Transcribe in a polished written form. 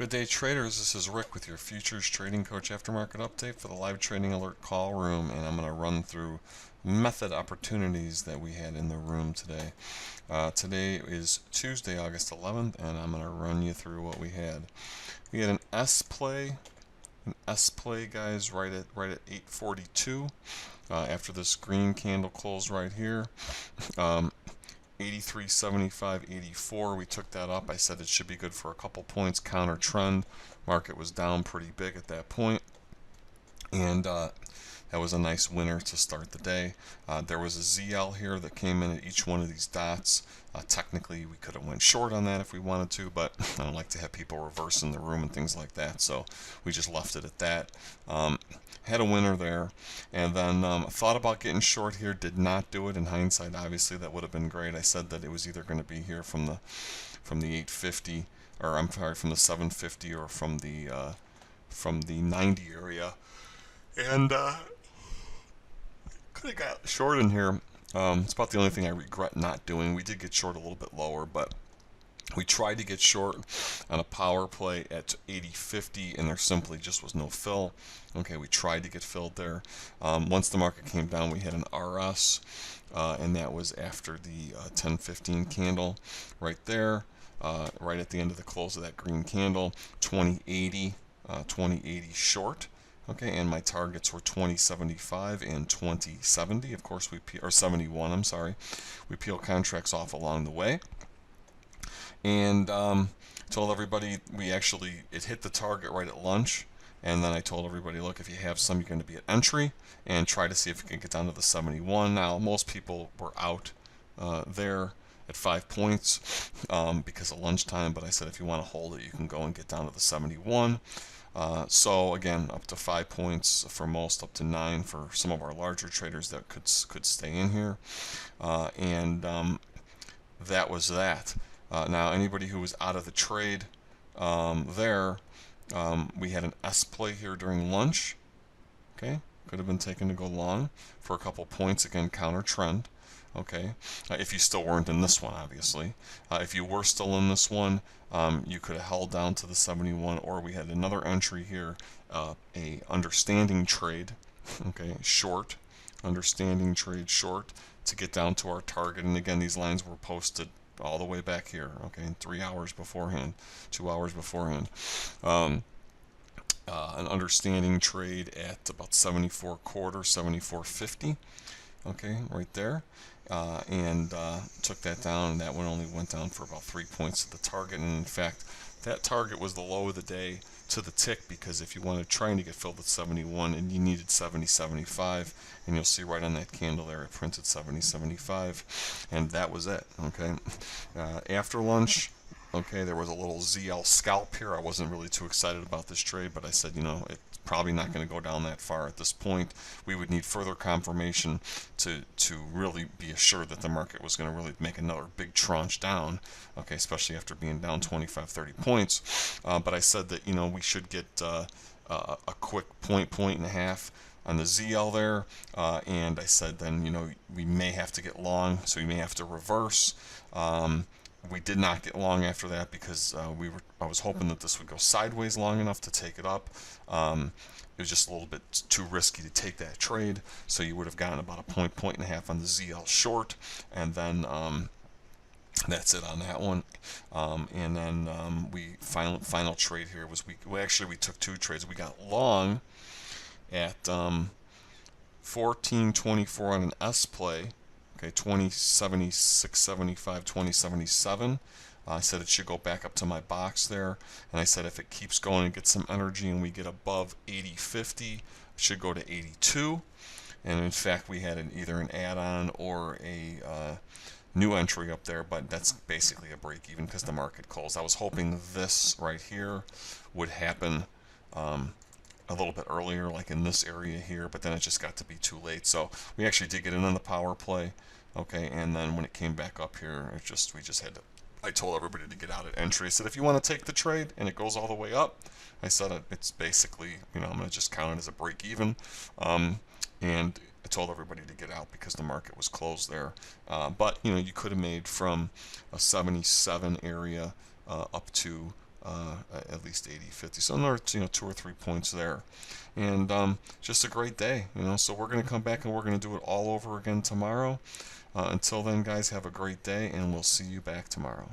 Good day, traders. This is Rick with your Futures Trading Coach Aftermarket Update for the Live Trading Alert Call Room, and I'm going to run through method opportunities that we had in the room today. Today is Tuesday, August 11th, and I'm going to run you through what we had. We had an S play, guys, right at 842. After this green candle closed right here. 83.75.84, we took that up. I said it should be good for a couple points. Counter trend. Market was down pretty big at that point, and that was a nice winner to start the day. There was a ZL here that came in at each one of these dots. Technically, we could have went short on that if we wanted to, but I don't like to have people reverse in the room and things like that, so we just left it at that. Had a winner there, and then thought about getting short here. Did not do it. In hindsight, obviously that would have been great. I said that it was either going to be here from the 850, or I'm sorry, from the 750, or from the 90 area, and could have got short in here. It's about the only thing I regret not doing. We did get short a little bit lower, but we tried to get short on a power play at 80.50, and there simply just was no fill. Okay, we tried to get filled there. Once the market came down, we had an RS, and that was after the 10.15 candle right there, right at the end of the close of that green candle. 20.80 short. Okay, and my targets were 20.75 and 20.70. Of course, or 71. I'm sorry. We peel contracts off along the way, and told everybody it hit the target right at lunch. And then I told everybody, look, if you have some, you're going to be at entry, and try to see if you can get down to the 71. Now, most people were out there at 5 points because of lunchtime, but I said if you want to hold it, you can go and get down to the 71. So again, up to 5 points for most, up to 9 for some of our larger traders that could stay in here, and that was that. Now, anybody who was out of the trade there, we had an S play here during lunch. Okay, could have been taken to go long for a couple points. Again, counter trend. Okay, if you still weren't in this one, obviously. If you were still in this one, you could have held down to the 71, or we had another entry here, a understanding trade, okay, short, understanding trade short, to get down to our target. And again, these lines were posted all the way back here, okay, 3 hours beforehand, 2 hours beforehand. An understanding trade at about 74 quarter, 74.50, okay, right there, and took that down, and that one only went down for about 3 points to the target. And in fact, that target was the low of the day to the tick, because if you wanted trying to get filled at 71, and you needed 70.75, and you'll see right on that candle there it printed 70.75, and that was it. Okay, after lunch, okay, there was a little ZL scalp here. I wasn't really too excited about this trade, but I said, you know, it's probably not going to go down that far at this point. We would need further confirmation to really be assured that the market was going to really make another big tranche down, okay, especially after being down 25-30 points. But I said that, you know, we should get a quick point and a half on the ZL there, and I said then, you know, we may have to get long, so we may have to reverse. We did not get long after that, because I was hoping that this would go sideways long enough to take it up. It was just a little bit too risky to take that trade, so you would have gotten about a point and a half on the ZL short, and then that's it on that one. And then we final trade here was we took 2 trades. We got long at 14.24 on an S play. Okay, 20.76.75, 20.77. I said it should go back up to my box there, and I said if it keeps going and gets some energy and we get above 80.50, it should go to 82. And in fact, we had either an add-on or a new entry up there, but that's basically a break even because the market closed. I was hoping this right here would happen a little bit earlier, like in this area here, but then it just got to be too late. So we actually did get in on the power play, okay, and then when it came back up here, we just had to, I told everybody to get out at entry. I said, if you want to take the trade and it goes all the way up, I said it's basically, you know, I'm going to just count it as a break even, and I told everybody to get out because the market was closed there. But you know, you could have made from a 77 area up to at least 80.50. So another 2 or 3 points there, and just a great day. So we're going to come back and we're going to do it all over again tomorrow. Until then, guys, have a great day, and we'll see you back tomorrow.